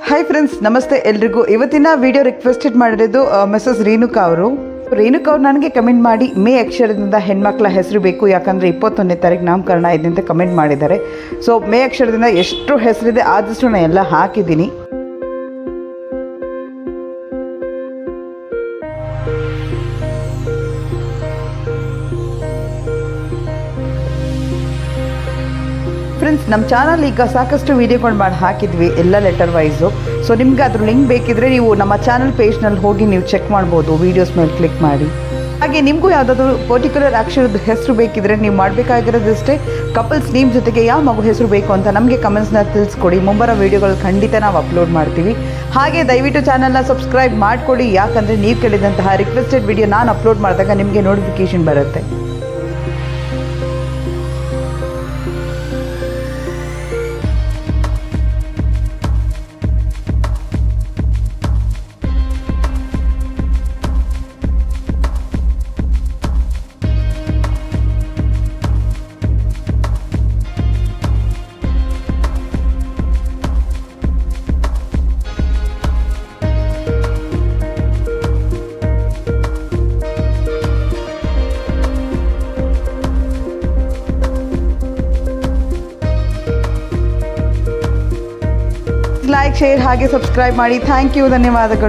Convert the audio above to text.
Hi friends, ನಮಸ್ತೆ ಎಲ್ರಿಗೂ. ಇವತ್ತಿನ ವಿಡಿಯೋ ರಿಕ್ವೆಸ್ಟೆಡ್ ಮಾಡಿರೋದು ಮಿಸಸ್ ರೇಣುಕಾ ಅವರು. ರೇಣುಕಾ ಅವರು ನನಗೆ ಕಮೆಂಟ್ ಮಾಡಿ ಮೇ ಅಕ್ಷರದಿಂದ ಹೆಣ್ಮಕ್ಳ ಹೆಸರು ಬೇಕು, ಯಾಕಂದರೆ 21ನೇ ತಾರೀಕು ನಾಮಕರಣ ಇದೆ ಅಂತ ಕಮೆಂಟ್ ಮಾಡಿದ್ದಾರೆ. ಸೊ ಮೇ ಅಕ್ಷರದಿಂದ ಎಷ್ಟು ಹೆಸರಿದೆ ಆದಷ್ಟು ನಾನು ಎಲ್ಲ ಹಾಕಿದ್ದೀನಿ. ಫ್ರೆಂಡ್ಸ್, ನಮ್ಮ ಚಾನಲ್ ಈಗ ಸಾಕಷ್ಟು ವೀಡಿಯೋಗಳು ಮಾಡಿ ಹಾಕಿದ್ವಿ ಎಲ್ಲ ಲೆಟರ್ ವೈಸು. ಸೊ ನಿಮ್ಗೆ ಅದ್ರ ಲಿಂಕ್ ಬೇಕಿದ್ರೆ ನೀವು ನಮ್ಮ ಚಾನಲ್ ಪೇಜ್ನಲ್ಲಿ ಹೋಗಿ ನೀವು ಚೆಕ್ ಮಾಡ್ಬೋದು, ವೀಡಿಯೋಸ್ ಮೇಲೆ ಕ್ಲಿಕ್ ಮಾಡಿ. ಹಾಗೆ ನಿಮಗೂ ಯಾವುದಾದ್ರೂ ಪರ್ಟಿಕ್ಯುಲರ್ ಅಕ್ಷರದ ಹೆಸರು ಬೇಕಿದ್ರೆ ನೀವು ಮಾಡಬೇಕಾಗಿರೋದಷ್ಟೇ, ಕಪಲ್ಸ್ ನೇಮ್ ಜೊತೆಗೆ ಯಾವ ಮಗು ಹೆಸರು ಬೇಕು ಅಂತ ನಮಗೆ ಕಮೆಂಟ್ಸ್ನ ತಿಳಿಸ್ಕೊಡಿ. ಮುಂಬರೋ ವೀಡಿಯೋಗಳು ಖಂಡಿತ ನಾವು ಅಪ್ಲೋಡ್ ಮಾಡ್ತೀವಿ. ಹಾಗೆ ದಯವಿಟ್ಟು ಚಾನಲ್ನ ಸಬ್ಸ್ಕ್ರೈಬ್ ಮಾಡಿಕೊಡಿ, ಯಾಕಂದರೆ ನೀವು ಕೇಳಿದಂತಹ ರಿಕ್ವೆಸ್ಟೆಡ್ ವಿಡಿಯೋ ನಾನು ಅಪ್ಲೋಡ್ ಮಾಡಿದಾಗ ನಿಮಗೆ ನೋಟಿಫಿಕೇಷನ್ ಬರುತ್ತೆ. ಲೈಕ್, ಶೇರ್ ಹಾಗೆ ಸಬ್ಸ್ಕ್ರೈಬ್ ಮಾಡಿ. ಥ್ಯಾಂಕ್ ಯು, ಧನ್ಯವಾದಗಳು.